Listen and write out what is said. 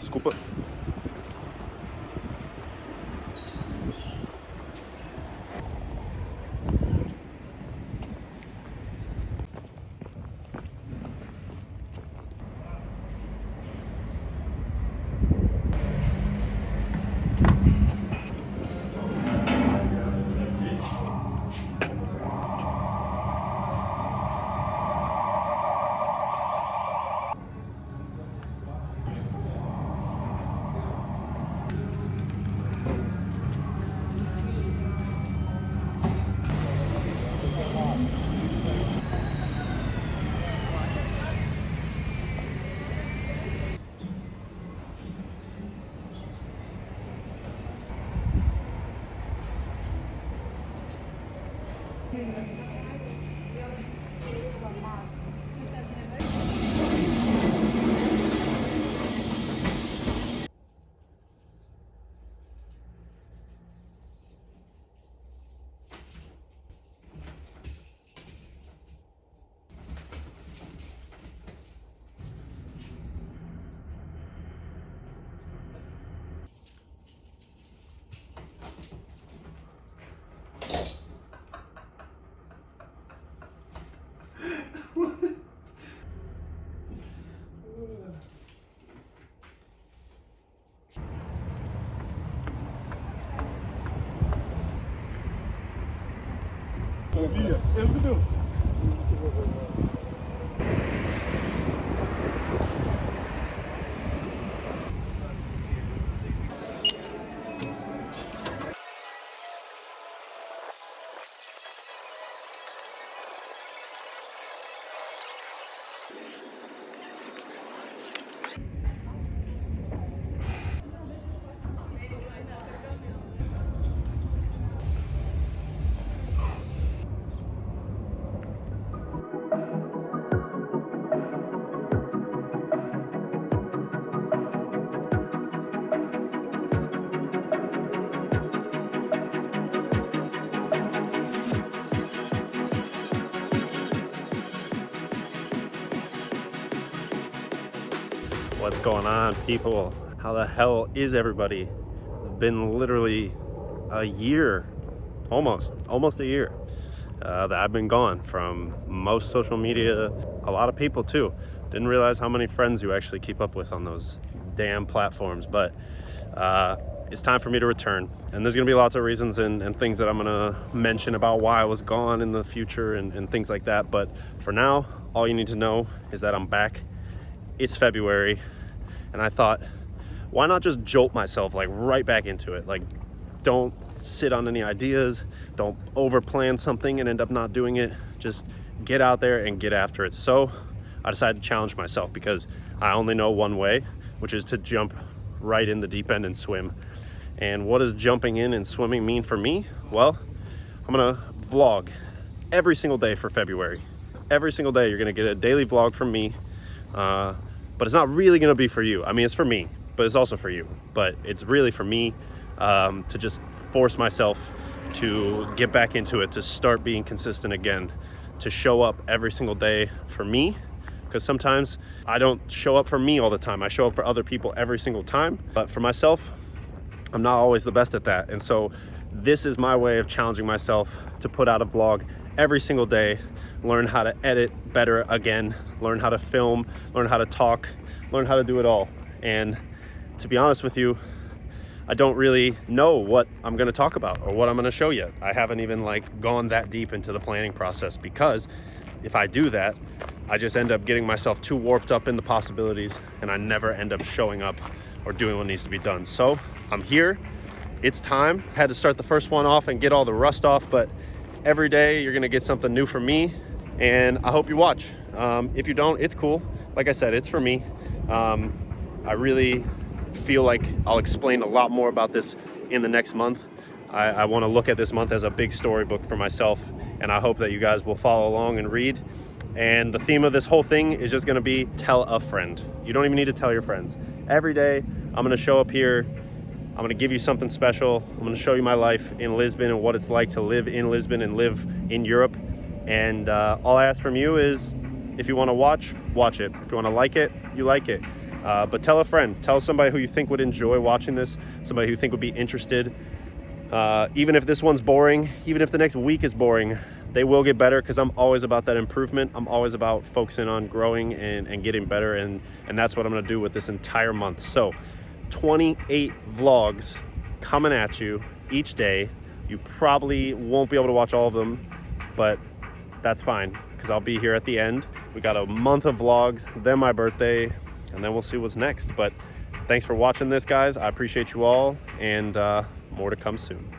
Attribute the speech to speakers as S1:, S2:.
S1: Desculpa. Maravilha, entendeu? What's going on, people? How the hell is everybody? It's been literally a year, almost a year that I've been gone from most social media. A lot of people too. Didn't realize how many friends you actually keep up with on those damn platforms, but it's time for me to return. And there's gonna be lots of reasons and things that I'm gonna mention about why I was gone in the future and things like that. But for now, all you need to know is that I'm back. It's February, and I thought, why not just jolt myself like right back into it? Like, don't sit on any ideas, don't over plan something and end up not doing it. Just get out there and get after it. So I decided to challenge myself because I only know one way, which is to jump right in the deep end and swim. And what does jumping in and swimming mean for me? Well, I'm gonna vlog every single day for February. Every single day you're gonna get a daily vlog from me. But it's not really gonna be for you. I mean, it's for me, but it's also for you. But it's really for me to just force myself to get back into it, to start being consistent again, to show up every single day for me. Because sometimes I don't show up for me all the time. I show up for other people every single time. But for myself, I'm not always the best at that. And so this is my way of challenging myself to put out a vlog every single day, learn how to edit better again, learn how to film, learn how to talk, learn how to do it all. And to be honest with you, I don't really know what I'm gonna talk about or what I'm gonna show yet. I haven't even like gone that deep into the planning process, because if I do that, I just end up getting myself too warped up in the possibilities and I never end up showing up or doing what needs to be done. So I'm here, it's time. Had to start the first one off and get all the rust off, but every day you're gonna get something new from me, and I hope you watch. If you don't, it's cool. Like I said, it's for me. I really feel like I'll explain a lot more about this in the next month. I wanna look at this month as a big storybook for myself, and I hope that you guys will follow along and read. And the theme of this whole thing is just gonna be tell a friend. You don't even need to tell your friends. Every day, I'm gonna show up here, I'm gonna give you something special. I'm gonna show you my life in Lisbon and what it's like to live in Lisbon and live in Europe. And all I ask from you is, if you wanna watch, watch it. If you wanna like it, you like it. But tell a friend, tell somebody who you think would enjoy watching this, somebody who you think would be interested. Even if this one's boring, even if the next week is boring, they will get better, because I'm always about that improvement. I'm always about focusing on growing and getting better, and that's what I'm gonna do with this entire month. So 28 vlogs coming at you each day. You probably won't be able to watch all of them, but that's fine, because I'll be here at the end. We got a month of vlogs, then my birthday, and then we'll see what's next. But thanks for watching this, guys. I appreciate you all, and more to come soon.